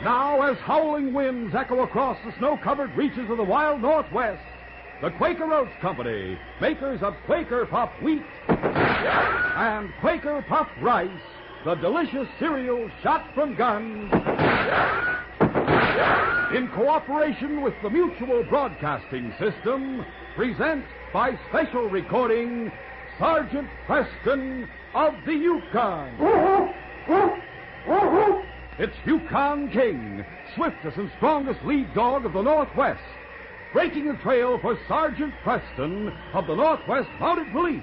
Now, as howling winds echo across the snow-covered reaches of the wild Northwest, the Quaker Oats Company, makers of Quaker Puff Wheat and Quaker Puff Rice, the delicious cereal shot from guns, in cooperation with the Mutual Broadcasting System, present by special recording Sergeant Preston of the Yukon. It's Yukon King, swiftest and strongest lead dog of the Northwest, breaking the trail for Sergeant Preston of the Northwest Mounted Police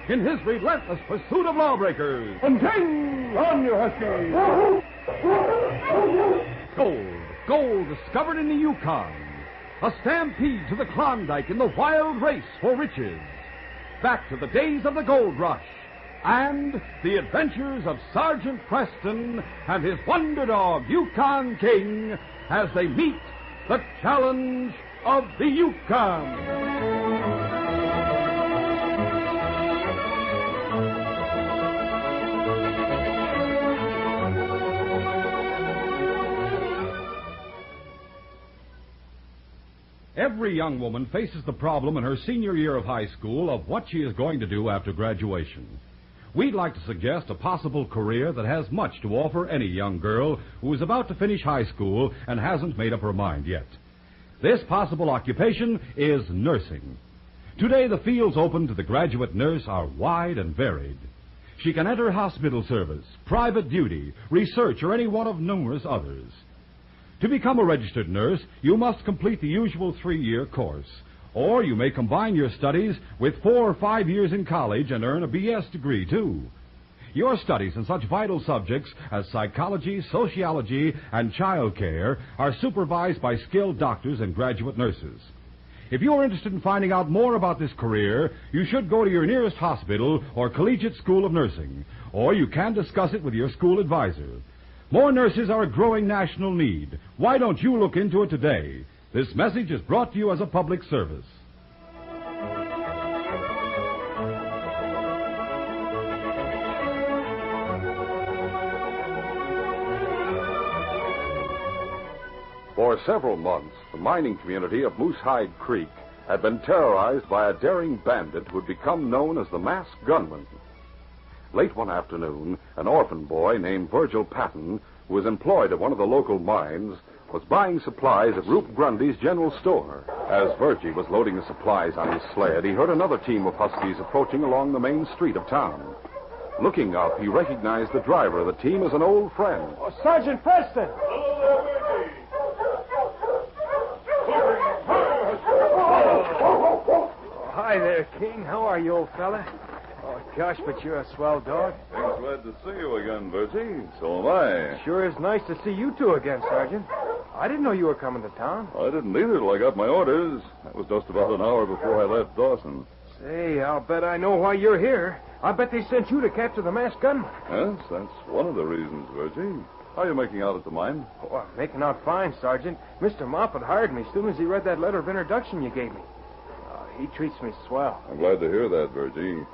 in his relentless pursuit of lawbreakers. And King, on you, Husky! Gold discovered in the Yukon. A stampede to the Klondike in the wild race for riches. Back to the days of the gold rush. And the adventures of Sergeant Preston and his wonder dog, Yukon King, as they meet the challenge of the Yukon. Every young woman faces the problem in her senior year of high school of what she is going to do after graduation. We'd like to suggest a possible career that has much to offer any young girl who is about to finish high school and hasn't made up her mind yet. This possible occupation is nursing. Today, the fields open to the graduate nurse are wide and varied. She can enter hospital service, private duty, research, or any one of numerous others. To become a registered nurse, you must complete the usual 3-year course. Or you may combine your studies with 4 or 5 years in college and earn a BS degree, too. Your studies in such vital subjects as psychology, sociology, and child care are supervised by skilled doctors and graduate nurses. If you are interested in finding out more about this career, you should go to your nearest hospital or collegiate school of nursing, or you can discuss it with your school advisor. More nurses are a growing national need. Why don't you look into it today? This message is brought to you as a public service. For several months, the mining community of Moosehide Creek had been terrorized by a daring bandit who had become known as the Masked Gunman. Late one afternoon, an orphan boy named Virgil Patton, who was employed at one of the local mines, was buying supplies at Rube Grundy's general store. As Virgie was loading the supplies on his sled, he heard another team of Huskies approaching along the main street of town. Looking up, he recognized the driver of the team as an old friend. Oh, Sergeant Preston! Hi there, King. How are you, old fella? Oh, gosh, but you're a swell dog. I'm glad to see you again, Virgie. So am I. Sure is nice to see you two again, Sergeant. I didn't know you were coming to town. I didn't either till I got my orders. That was just about an hour before I left Dawson. Say, I'll bet I know why you're here. I bet they sent you to capture the Masked Gunman. Yes, that's one of the reasons, Virgie. How are you making out at the mine? Oh, I'm making out fine, Sergeant. Mr. Moffat hired me as soon as he read that letter of introduction you gave me. He treats me swell. I'm glad to hear that, Virgie.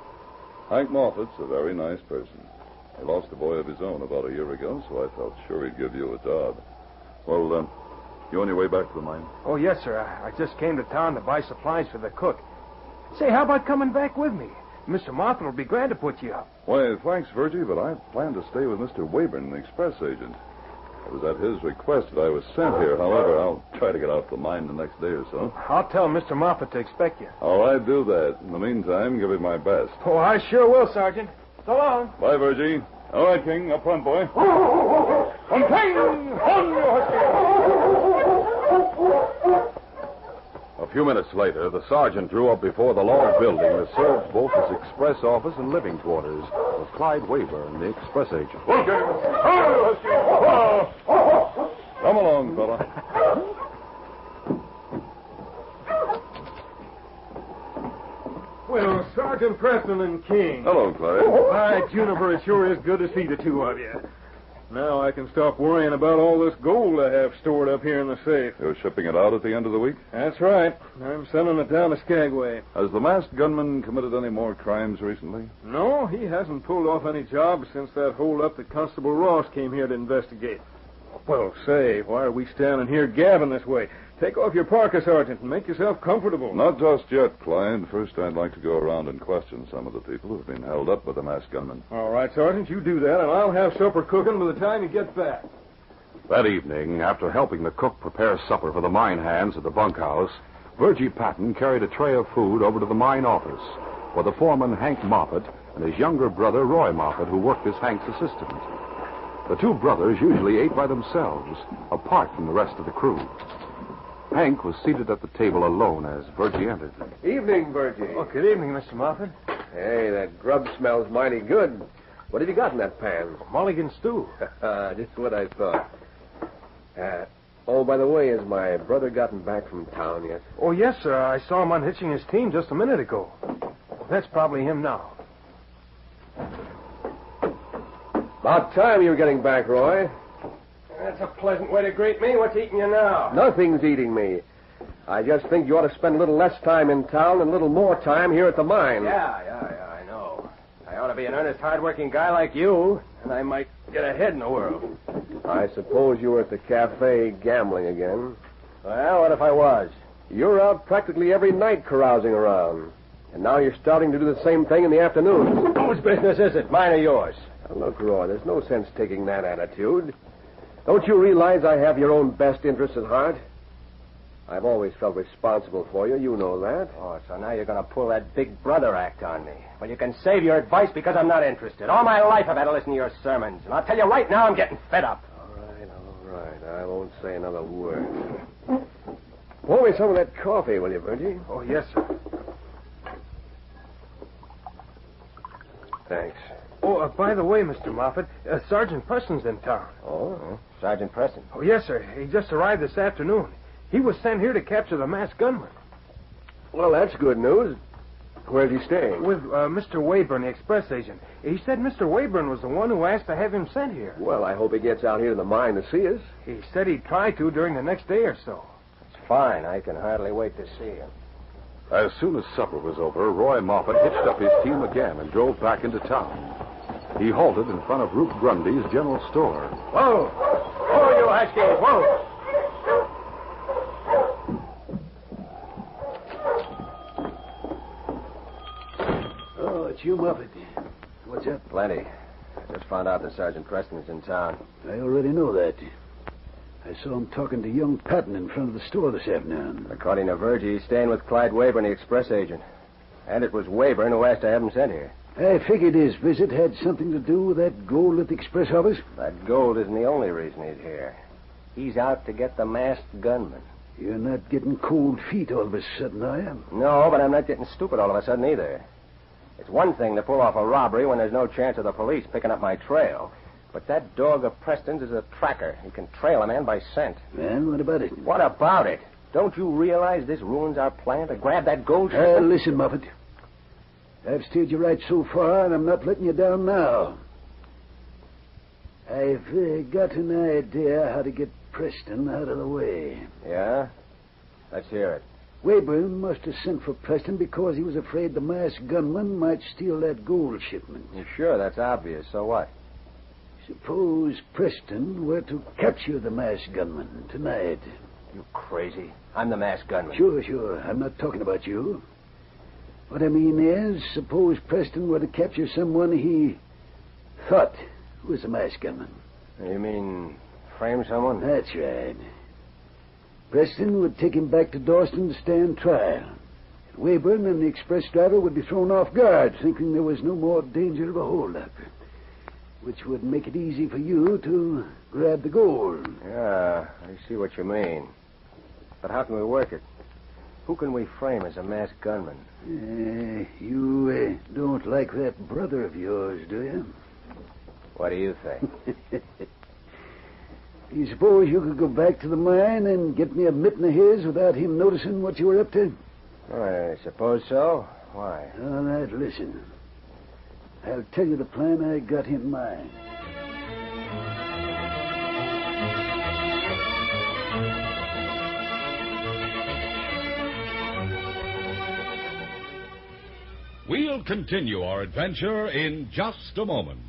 Hank Moffat's a very nice person. He lost a boy of his own about a year ago, so I felt sure he'd give you a job. Well, you on your way back to the mine? Oh, yes, sir. I just came to town to buy supplies for the cook. Say, how about coming back with me? Mr. Moffat will be glad to put you up. Why, thanks, Virgie, but I plan to stay with Mr. Wayburn, the express agent. It was at his request that I was sent here. However, I'll try to get out of the mine the next day or so. I'll tell Mr. Moffat to expect you. All right, do that. In the meantime, give it my best. Oh, I sure will, Sergeant. So long. Bye, Virgie. All right, King. Up front, boy. On King! On you, A few minutes later, the sergeant drew up before the log building that served both as express office and living quarters of Clyde Wayburn, the express agent. Come along, fella. Well, Sergeant Preston and King. Hello, Clyde. By Juniper, it sure is good to see the two of you. Now I can stop worrying about all this gold I have stored up here in the safe. You're shipping it out at the end of the week? That's right. I'm sending it down to Skagway. Has the Masked Gunman committed any more crimes recently? No, he hasn't pulled off any jobs since that hold-up that Constable Ross came here to investigate. Well, say, why are we standing here gabbing this way? Take off your parka, Sergeant, and make yourself comfortable. Not just yet, Clyde. First, I'd like to go around and question some of the people who've been held up by the masked gunman. All right, Sergeant, you do that, and I'll have supper cooking by the time you get back. That evening, after helping the cook prepare supper for the mine hands at the bunkhouse, Virgie Patton carried a tray of food over to the mine office, where the foreman, Hank Moffat, and his younger brother, Roy Moffat, who worked as Hank's assistant. The two brothers usually ate by themselves, apart from the rest of the crew. Hank was seated at the table alone as Virgie entered. Evening, Virgie. Oh, good evening, Mr. Moffat. Hey, that grub smells mighty good. What have you got in that pan? Mulligan stew. Just what I thought. By the way, has my brother gotten back from town yet? Oh, yes, sir. I saw him unhitching his team just a minute ago. That's probably him now. About time you were getting back, Roy. That's a pleasant way to greet me. What's eating you now? Nothing's eating me. I just think you ought to spend a little less time in town and a little more time here at the mine. Yeah, I know. I ought to be an earnest, hard-working guy like you, and I might get ahead in the world. I suppose you were at the cafe gambling again. Well, what if I was? You're out practically every night carousing around. And now you're starting to do the same thing in the afternoon. Whose business is it, mine or yours? Now, look, Roy, there's no sense taking that attitude. Don't you realize I have your own best interests at heart? I've always felt responsible for you. You know that. Oh, so now you're going to pull that big brother act on me. Well, you can save your advice because I'm not interested. All my life I've had to listen to your sermons. And I'll tell you right now I'm getting fed up. All right. I won't say another word. Pour me some of that coffee, will you, Virgie? Oh, yes, sir. Thanks. Oh, by the way, Mr. Moffat, Sergeant Preston's in town. Oh? Sergeant Preston? Oh, yes, sir. He just arrived this afternoon. He was sent here to capture the masked gunman. Well, that's good news. Where's he staying? With Mr. Wayburn, the express agent. He said Mr. Wayburn was the one who asked to have him sent here. Well, I hope he gets out here to the mine to see us. He said he'd try to during the next day or so. That's fine. I can hardly wait to see him. As soon as supper was over, Roy Moffat hitched up his team again and drove back into town. He halted in front of Ruth Grundy's general store. Whoa! Whoa, you Huskies! Whoa! Oh, it's you, Moffat. What's up? Plenty. I just found out that Sergeant Preston is in town. I already know that. I saw him talking to young Patton in front of the store this afternoon. According to Virgie, he's staying with Clyde Wayburn, the express agent. And it was Wayburn who asked to have him sent here. I figured his visit had something to do with that gold at the express office. That gold isn't the only reason he's here. He's out to get the masked gunman. You're not getting cold feet all of a sudden, are you? No, but I'm not getting stupid all of a sudden either. It's one thing to pull off a robbery when there's no chance of the police picking up my trail. But that dog of Preston's is a tracker. He can trail a man by scent. Well, what about it? What about it? Don't you realize this ruins our plan to grab that gold shipment? Listen, Moffat. I've steered you right so far, and I'm not letting you down now. I've got an idea how to get Preston out of the way. Yeah? Let's hear it. Wayburn must have sent for Preston because he was afraid the masked gunman might steal that gold shipment. Sure, that's obvious. So what? Suppose Preston were to capture the masked gunman tonight. You crazy. I'm the masked gunman. Sure. I'm not talking about you. What I mean is, suppose Preston were to capture someone he thought was a masked gunman. You mean frame someone? That's right. Preston would take him back to Dawson to stand trial. Wayburn and the express driver would be thrown off guard, thinking there was no more danger of a holdup, which would make it easy for you to grab the gold. Yeah, I see what you mean. But how can we work it? Who can we frame as a masked gunman? You don't like that brother of yours, do you? What do you think? You suppose you could go back to the mine and get me a mitten of his without him noticing what you were up to? I suppose so. Why? All right, listen. I'll tell you the plan I got in mind. We'll continue our adventure in just a moment.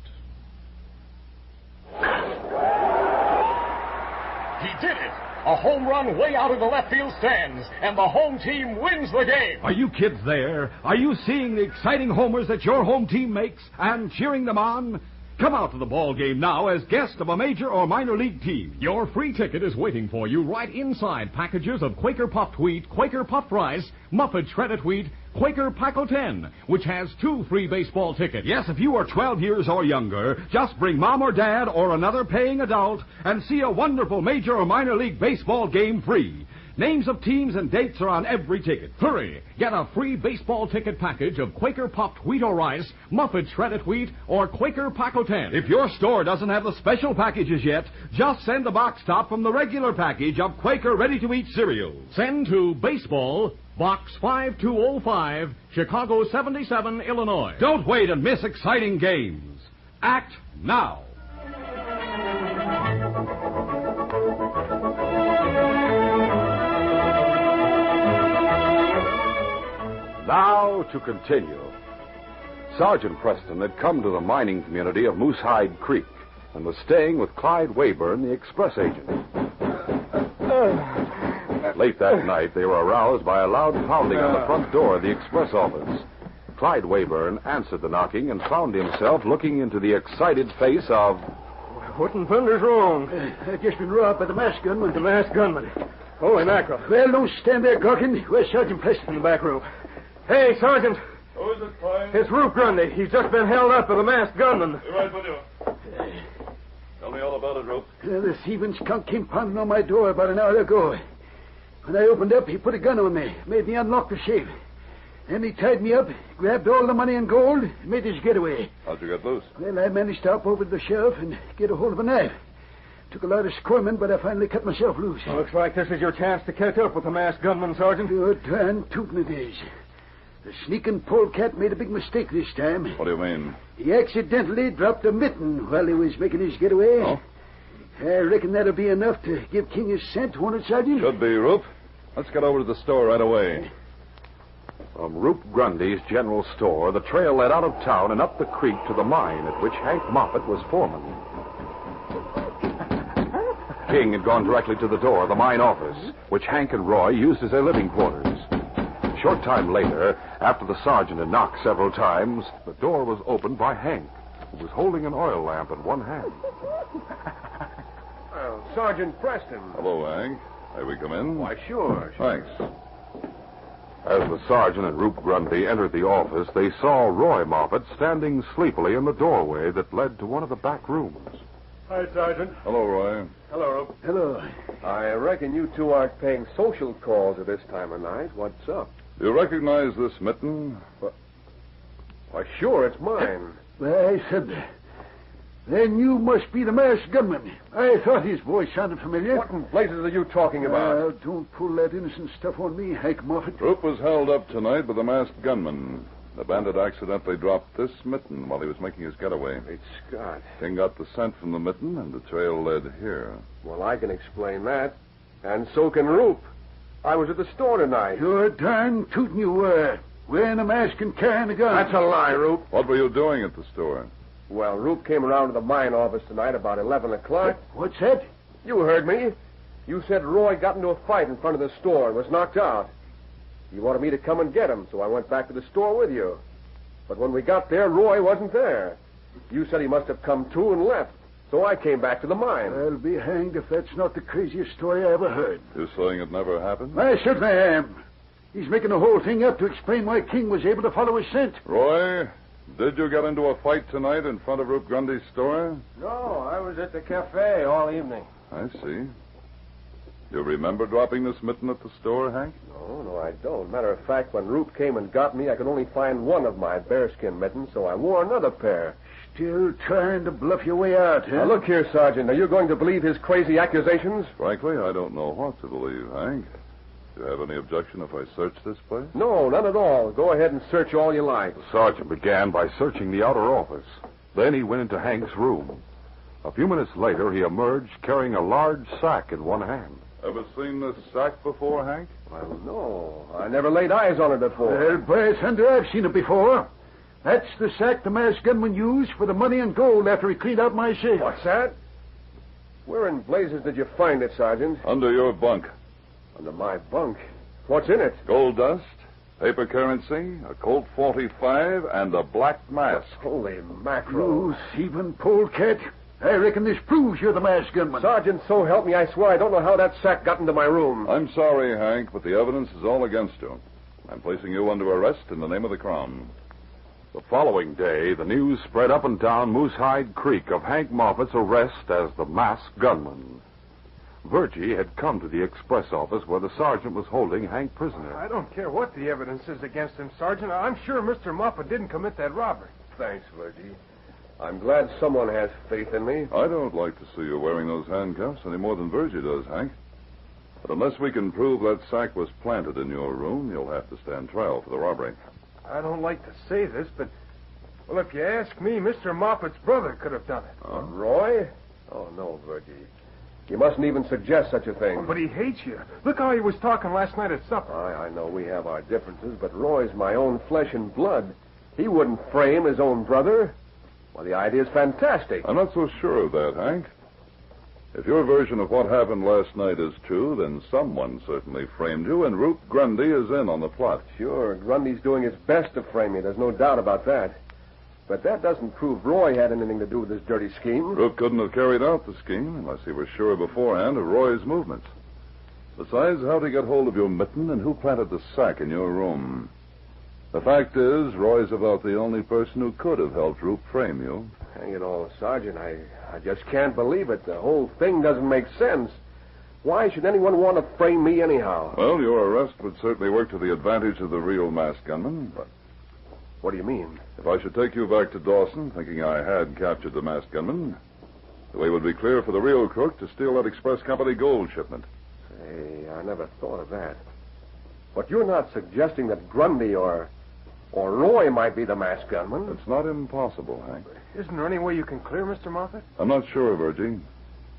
did it! A home run way out of the left field stands, and the home team wins the game. Are you kids there? Are you seeing the exciting homers that your home team makes and cheering them on? Come out to the ball game now as guest of a major or minor league team. Your free ticket is waiting for you right inside packages of Quaker puffed wheat, Quaker puffed rice, Muffet shredded wheat, Quaker Paco 10, which has 2 free baseball tickets. Yes, if you are 12 years or younger, just bring mom or dad or another paying adult and see a wonderful major or minor league baseball game free. Names of teams and dates are on every ticket. Hurry! Get a free baseball ticket package of Quaker puffed wheat or rice, Muffet shredded wheat, or Quaker Paco 10. If your store doesn't have the special packages yet, just send the box top from the regular package of Quaker ready-to-eat cereal. Send to Baseball, Box 5205, Chicago 77, Illinois. Don't wait and miss exciting games. Act now. Now to continue. Sergeant Preston had come to the mining community of Moosehide Creek and was staying with Clyde Wayburn, the express agent. Late that night, they were aroused by a loud pounding on the front door of the express office. Clyde Wayburn answered the knocking and found himself looking into the excited face of... What in thunder's wrong? I've just been robbed by the masked gunman. The masked gunman. Holy mackerel. Well, don't stand there gawking. Where's Sergeant Preston? In the back room. Hey, Sergeant. Who is it, Clyde? It's Roop Grundy. He's just been held up by the masked gunman. You're right with you. Tell me all about it, Roop. The thieving skunk came pounding on my door about an hour ago. When I opened up, he put a gun on me, made me unlock the safe. Then he tied me up, grabbed all the money and gold, and made his getaway. How'd you get loose? Well, I managed to hop over to the sheriff and get a hold of a knife. Took a lot of squirming, but I finally cut myself loose. Looks like this is your chance to catch up with the masked gunman, Sergeant. Good darn tootin' it is. The sneaking polecat made a big mistake this time. What do you mean? He accidentally dropped a mitten while he was making his getaway. Oh? I reckon that'll be enough to give King his scent, won't it, Sergeant? Should be, Roop. Let's get over to the store right away. From Roop Grundy's general store, the trail led out of town and up the creek to the mine at which Hank Moffett was foreman. King had gone directly to the door of the mine office, which Hank and Roy used as their living quarters. A short time later, after the sergeant had knocked several times, the door was opened by Hank, who was holding an oil lamp in one hand. Well, Sergeant Preston. Hello, Hank. May we come in? Why, sure. Thanks. As the sergeant and Roop Grundy entered the office, they saw Roy Moffett standing sleepily in the doorway that led to one of the back rooms. Hi, Sergeant. Hello, Roy. Hello, Roop. Hello. I reckon you two aren't paying social calls at this time of night. What's up? Do you recognize this mitten? Why, sure, it's mine. Well, I said that. Then you must be the masked gunman. I thought his voice sounded familiar. What in blazes are you talking about? Don't pull that innocent stuff on me, Hank Moffett. Roop was held up tonight by the masked gunman. The bandit accidentally dropped this mitten while he was making his getaway. Great Scott. King got the scent from the mitten, and the trail led here. Well, I can explain that. And so can Roop. I was at the store tonight. You're darn tootin' you were. Wearing a mask and carrying a gun. That's a lie, Roop. What were you doing at the store? Well, Roop came around to the mine office tonight about 11 o'clock. What's that? You heard me. You said Roy got into a fight in front of the store and was knocked out. You wanted me to come and get him, so I went back to the store with you. But when we got there, Roy wasn't there. You said he must have come to and left, so I came back to the mine. I'll be hanged if that's not the craziest story I ever heard. You're saying it never happened? I certainly am. He's making the whole thing up to explain why King was able to follow his scent. Roy, did you get into a fight tonight in front of Roop Grundy's store? No, I was at the cafe all evening. I see. You remember dropping this mitten at the store, Hank? No, I don't. Matter of fact, when Roop came and got me, I could only find one of my bearskin mittens, so I wore another pair. Still trying to bluff your way out, huh? Now, look here, Sergeant. Are you going to believe his crazy accusations? Frankly, I don't know what to believe, Hank. Do you have any objection if I search this place? No, none at all. Go ahead and search all you like. The sergeant began by searching the outer office. Then he went into Hank's room. A few minutes later, he emerged carrying a large sack in one hand. Ever seen this sack before, Hank? Well, no. I never laid eyes on it before. Well, by thunder, I've seen it before. That's the sack the masked gunman used for the money and gold after he cleaned out my safe. What's that? Where in blazes did you find it, Sergeant? Under your bunk. Under my bunk. What's in it? Gold dust, paper currency, a Colt 45, and a black mask. Holy mackerel. You thieving polecat. I reckon this proves you're the masked gunman. Sergeant, so help me, I swear I don't know how that sack got into my room. I'm sorry, Hank, but the evidence is all against you. I'm placing you under arrest in the name of the Crown. The following day, the news spread up and down Moosehide Creek of Hank Moffat's arrest as the masked gunman. Virgie had come to the express office where the sergeant was holding Hank prisoner. I don't care what the evidence is against him, Sergeant. I'm sure Mr. Moffat didn't commit that robbery. Thanks, Virgie. I'm glad someone has faith in me. I don't like to see you wearing those handcuffs any more than Virgie does, Hank. But unless we can prove that sack was planted in your room, you'll have to stand trial for the robbery. I don't like to say this, but, well, if you ask me, Mr. Moffat's brother could have done it. Roy? Oh, no, Virgie. You mustn't even suggest such a thing. But he hates you. Look how he was talking last night at supper. I know we have our differences, but Roy's my own flesh and blood. He wouldn't frame his own brother. Well, the idea's fantastic. I'm not so sure of that, Hank. If your version of what happened last night is true, then someone certainly framed you, and Roop Grundy is in on the plot. Sure, Grundy's doing his best to frame me. There's no doubt about that. But that doesn't prove Roy had anything to do with this dirty scheme. Roop couldn't have carried out the scheme unless he was sure beforehand of Roy's movements. Besides, how'd he get hold of your mitten, and who planted the sack in your room? The fact is, Roy's about the only person who could have helped Roop frame you. Hang it all, Sergeant. I just can't believe it. The whole thing doesn't make sense. Why should anyone want to frame me anyhow? Well, your arrest would certainly work to the advantage of the real masked gunman. But what do you mean? if I should take you back to Dawson, thinking I had captured the masked gunman, the way would be clear for the real crook to steal that express company gold shipment. Hey, I never thought of that. But you're not suggesting that Grundy or Roy might be the masked gunman? It's not impossible, Hank. Isn't there any way you can clear Mr. Moffat? I'm not sure, Virgie.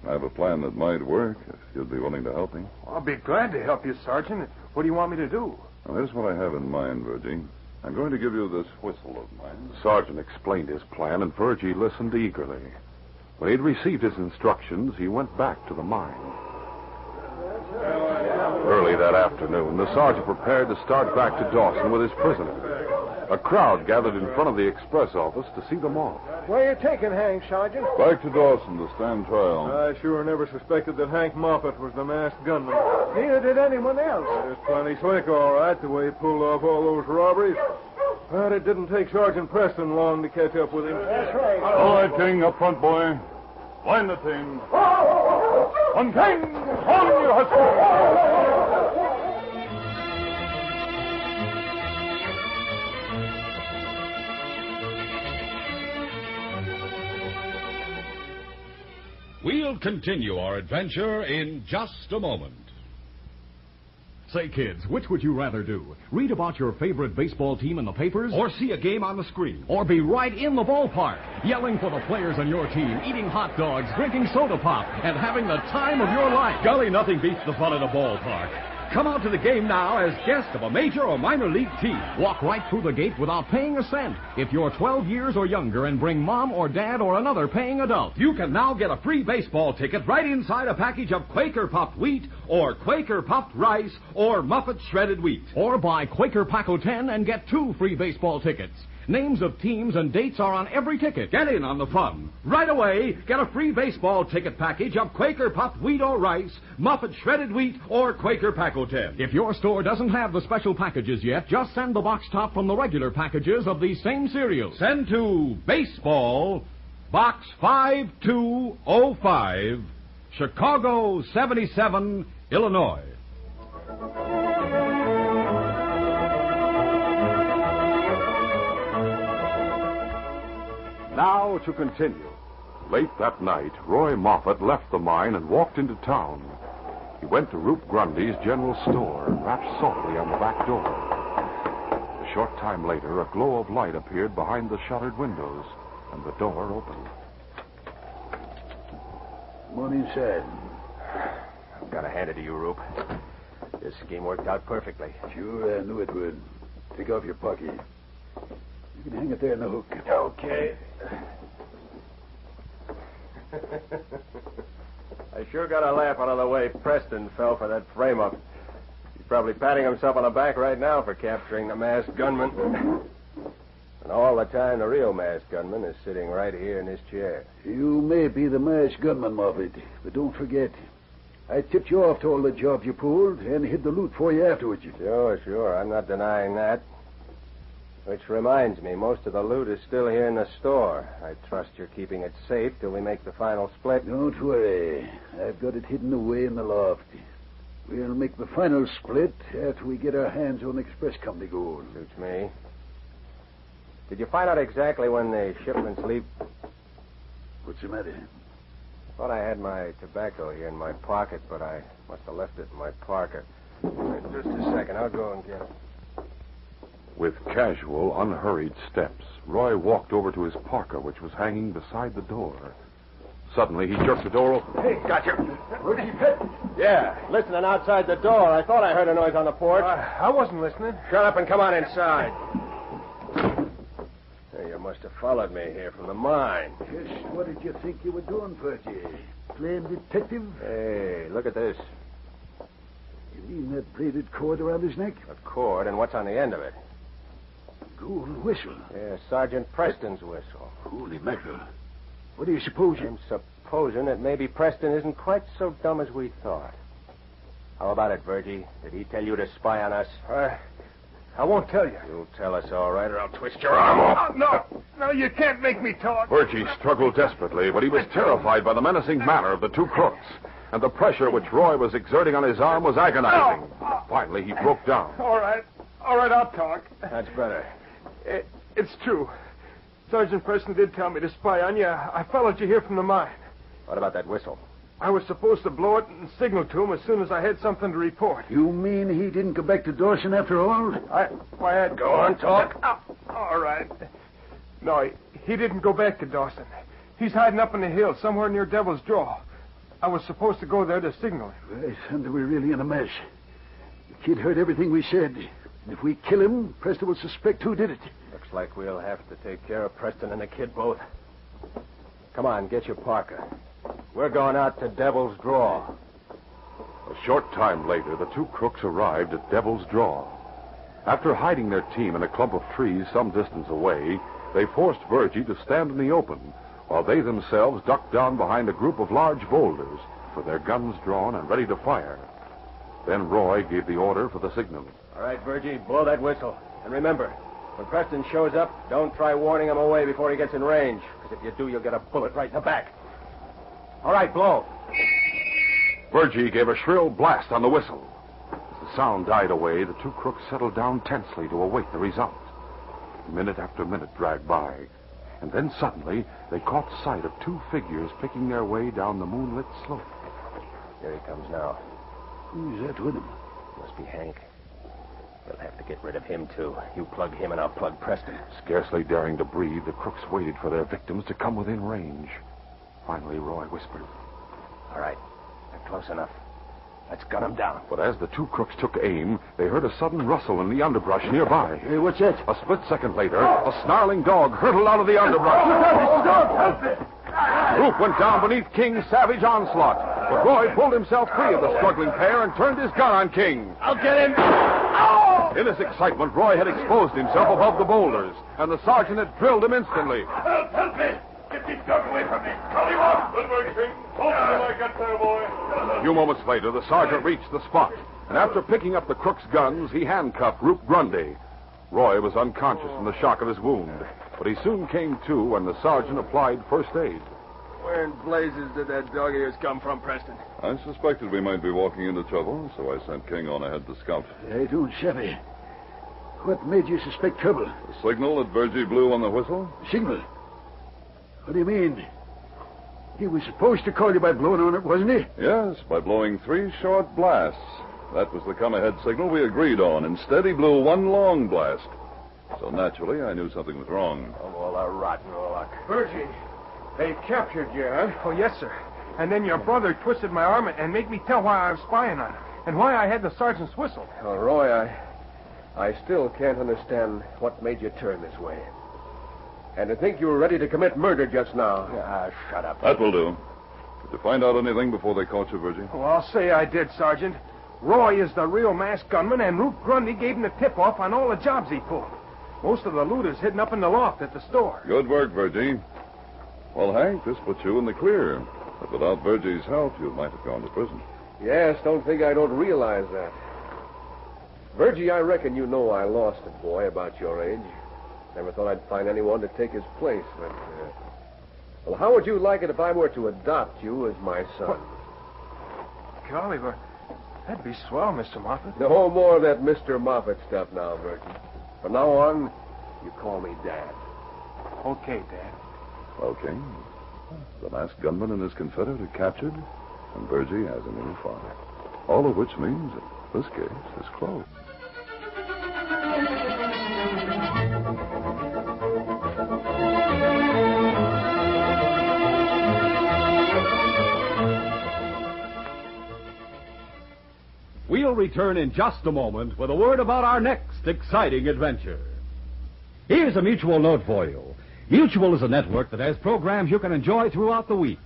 I have a plan that might work, if you'd be willing to help me. I'll be glad to help you, Sergeant. What do you want me to do? Now, here's what I have in mind, Virgie. I'm going to give you this whistle of mine. The sergeant explained his plan, and Virgie listened eagerly. When he'd received his instructions, he went back to the mine. Early that afternoon, the sergeant prepared to start back to Dawson with his prisoner. A crowd gathered in front of the express office to see them off. Where are you taking Hank, Sergeant? Back to Dawson to stand trial. I sure never suspected that Hank Moffat was the masked gunman. Neither did anyone else. It's plenty slick, all right, the way he pulled off all those robberies. But it didn't take Sergeant Preston long to catch up with him. That's right. All right, King, up front, boy. Line the team. On King! On, you hustle! We'll continue our adventure in just a moment. Say, kids, which would you rather do? Read about your favorite baseball team in the papers? Or see a game on the screen. Or be right in the ballpark, yelling for the players on your team, eating hot dogs, drinking soda pop, and having the time of your life? Golly, nothing beats the fun of the ballpark. Come out to the game now as guest of a major or minor league team. Walk right through the gate without paying a cent if you're 12 years or younger, and bring mom or dad or another paying adult. You can now get a free baseball ticket right inside a package of Quaker puffed wheat or Quaker puffed rice or Muffet shredded wheat. Or buy Quaker Paco 10 and get 2 free baseball tickets. Names of teams and dates are on every ticket. Get in on the fun. Right away, get a free baseball ticket package of Quaker puffed wheat or rice, Muffet shredded wheat, or Quaker Paco 10. If your store doesn't have the special packages yet, just send the box top from the regular packages of these same cereals. Send to Baseball, Box 5205, Chicago 77, Illinois. Now to continue. Late that night, Roy Moffat left the mine and walked into town. He went to Roop Grundy's general store and rapped softly on the back door. A short time later, a glow of light appeared behind the shuttered windows, and the door opened. Come on inside. I've got to hand it to you, Roop. This scheme worked out perfectly. Sure, I knew it would. Take off your pocket. You can hang it there in the hook. Okay. sure got a laugh out of the way Preston fell for that frame-up. He's probably patting himself on the back right now for capturing the masked gunman. And all the time, the real masked gunman is sitting right here in this chair. You may be the masked gunman, Moffat, but don't forget, I tipped you off to all the jobs you pulled and hid the loot for you afterwards. Sure. I'm not denying that. Which reminds me, most of the loot is still here in the store. I trust you're keeping it safe till we make the final split. Don't worry. I've got it hidden away in the loft. We'll make the final split after we get our hands on express company gold. Suits me. Did you find out exactly when the shipments leave? What's the matter? Thought I had my tobacco here in my pocket, but I must have left it in my parka. Just a second. I'll go and get it. With casual, unhurried steps, Roy walked over to his parka, which was hanging beside the door. Suddenly, he jerked the door open. Hey, gotcha. Where'd you hit? Yeah, listening outside the door. I thought I heard a noise on the porch. I wasn't listening. Shut up and come on inside. Hey, you must have followed me here from the mine. Yes, what did you think you were doing, Virgie? Playing detective? Hey, look at this. You mean that braided cord around his neck? A cord, and what's on the end of it? Gold whistle. Yeah, Sergeant Preston's whistle. Holy mackerel. What do you suppose I'm supposing that maybe Preston isn't quite so dumb as we thought. How about it, Virgie? Did he tell you to spy on us? I won't tell you. You'll tell us, all right, or I'll twist your arm off. No, you can't make me talk. Virgie struggled desperately, but he was terrified by the menacing manner of the two crooks, and the pressure which Roy was exerting on his arm was agonizing. Finally, he broke down. All right, I'll talk. That's better. It's true. Sergeant Preston did tell me to spy on you. I followed you here from the mine. What about that whistle? I was supposed to blow it and signal to him as soon as I had something to report. You mean he didn't go back to Dawson after all? Go on, talk. All right. No, he didn't go back to Dawson. He's hiding up in the hills somewhere near Devil's Draw. I was supposed to go there to signal him. Right, Thunder, we're really in a mess. The kid heard everything we said. And if we kill him, Preston will suspect who did it. Looks like we'll have to take care of Preston and the kid both. Come on, get your parka. We're going out to Devil's Draw. A short time later, the two crooks arrived at Devil's Draw. After hiding their team in a clump of trees some distance away, they forced Virgie to stand in the open, while they themselves ducked down behind a group of large boulders, with their guns drawn and ready to fire. Then Roy gave the order for the signal. All right, Virgie, blow that whistle. And remember, when Preston shows up, don't try warning him away before he gets in range, because if you do, you'll get a bullet right in the back. All right, blow. Virgie gave a shrill blast on the whistle. As the sound died away, the two crooks settled down tensely to await the result. Minute after minute dragged by, and then suddenly they caught sight of two figures picking their way down the moonlit slope. Here he comes now. Who's that with him? Must be Hank. We'll have to get rid of him, too. You plug him and I'll plug Preston. Scarcely daring to breathe, the crooks waited for their victims to come within range. Finally, Roy whispered. All right. They're close enough. Let's gun them down. But as the two crooks took aim, they heard a sudden rustle in the underbrush nearby. Hey, what's that? A split second later, a snarling dog hurtled out of the underbrush. Help it! The group went down beneath King's savage onslaught, but Roy pulled himself free of the struggling pair and turned his gun on King. I'll get him. In his excitement, Roy had exposed himself above the boulders, and the sergeant had drilled him instantly. Help me! Get these dogs away from me! Call him off! Good work, King. Hold him like that there, boy. A few moments later, the sergeant reached the spot, and after picking up the crook's guns, he handcuffed Roop Grundy. Roy was unconscious from the shock of his wound, but he soon came to when the sergeant applied first aid. Where in blazes did that dog of yours come from, Preston? I suspected we might be walking into trouble, so I sent King on ahead to scout. I don't savvy. What made you suspect trouble? The signal that Virgie blew on the whistle? Signal? What do you mean? He was supposed to call you by blowing on it, wasn't he? Yes, by blowing 3 short blasts. That was the come-ahead signal we agreed on. Instead, he blew 1 long blast. So naturally, I knew something was wrong. Oh, all the rotten luck. Virgie, they captured you, huh? Oh, yes, sir. And then your brother twisted my arm and made me tell why I was spying on him and why I had the sergeant's whistle. Well, Roy, I still can't understand what made you turn this way. And to think you were ready to commit murder just now. Ah, shut up. That will do. Did you find out anything before they caught you, Virgie? Oh, I'll say I did, Sergeant. Roy is the real masked gunman, and Ruth Grundy gave him the tip-off on all the jobs he pulled. Most of the loot is hidden up in the loft at the store. Good work, Virgie. Well, Hank, this puts you in the clear. But without Virgie's help, you might have gone to prison. Yes, don't think I don't realize that. Virgie, I reckon you know I lost a boy about your age. Never thought I'd find anyone to take his place, but... Well, how would you like it if I were to adopt you as my son? What? Golly, that'd be swell, Mr. Moffat. No more of that Mr. Moffat stuff now, Virgie. From now on, you call me Dad. Okay, Dad. Okay. The masked gunman and his confederate are captured, and Virgie has a new father. All of which means that this case is closed. We'll return in just a moment with a word about our next exciting adventure. Here's a Mutual note for you. Mutual is a network that has programs you can enjoy throughout the week.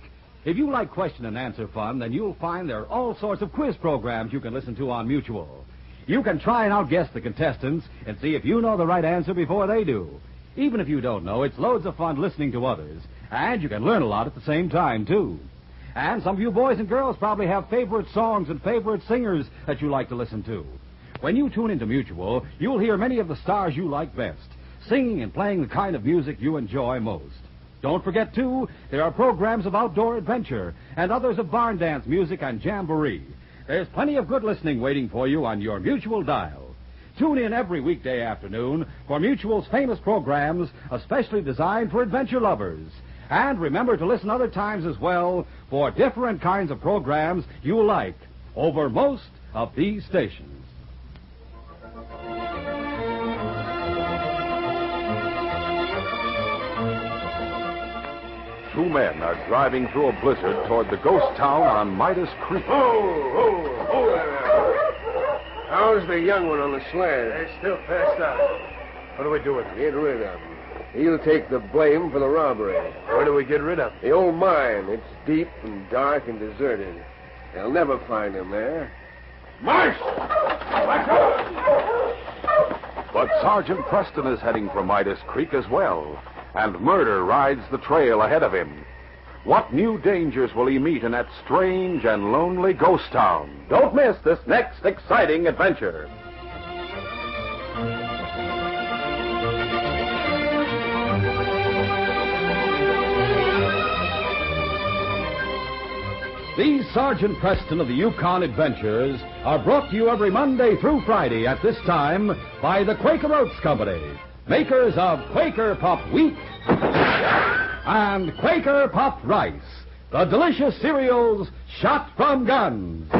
If you like question and answer fun, then you'll find there are all sorts of quiz programs you can listen to on Mutual. You can try and outguess the contestants and see if you know the right answer before they do. Even if you don't know, it's loads of fun listening to others. And you can learn a lot at the same time, too. And some of you boys and girls probably have favorite songs and favorite singers that you like to listen to. When you tune into Mutual, you'll hear many of the stars you like best, singing and playing the kind of music you enjoy most. Don't forget, too, there are programs of outdoor adventure and others of barn dance music and jamboree. There's plenty of good listening waiting for you on your Mutual dial. Tune in every weekday afternoon for Mutual's famous programs, especially designed for adventure lovers. And remember to listen other times as well for different kinds of programs you like over most of these stations. Two men are driving through a blizzard toward the ghost town on Midas Creek. Oh there. How's the young one on the sled? They're still passed out. What do we do with him? Get rid of him. He'll take the blame for the robbery. Where do we get rid of him? The old mine. It's deep and dark and deserted. They'll never find him there. March! But Sergeant Preston is heading for Midas Creek as well, and murder rides the trail ahead of him. What new dangers will he meet in that strange and lonely ghost town? Don't miss this next exciting adventure. These Sergeant Preston of the Yukon Adventures are brought to you every Monday through Friday at this time by the Quaker Oats Company, makers of Quaker Puffed Wheat and Quaker Puffed Rice, the delicious cereals shot from guns.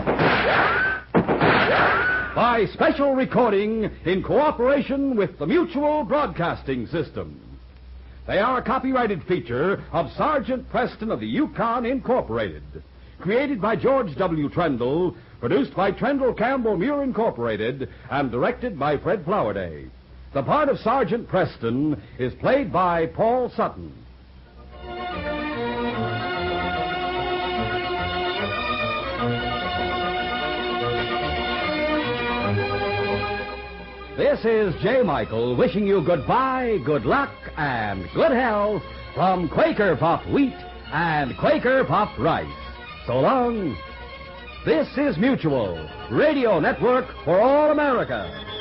By special recording in cooperation with the Mutual Broadcasting System. They are a copyrighted feature of Sergeant Preston of the Yukon Incorporated. Created by George W. Trendle, produced by Trendle Campbell Muir Incorporated, and directed by Fred Flowerday. The part of Sergeant Preston is played by Paul Sutton. This is J. Michael wishing you goodbye, good luck, and good health from Quaker Puffed Wheat and Quaker Puffed Rice. So long. This is Mutual, Radio Network for all America.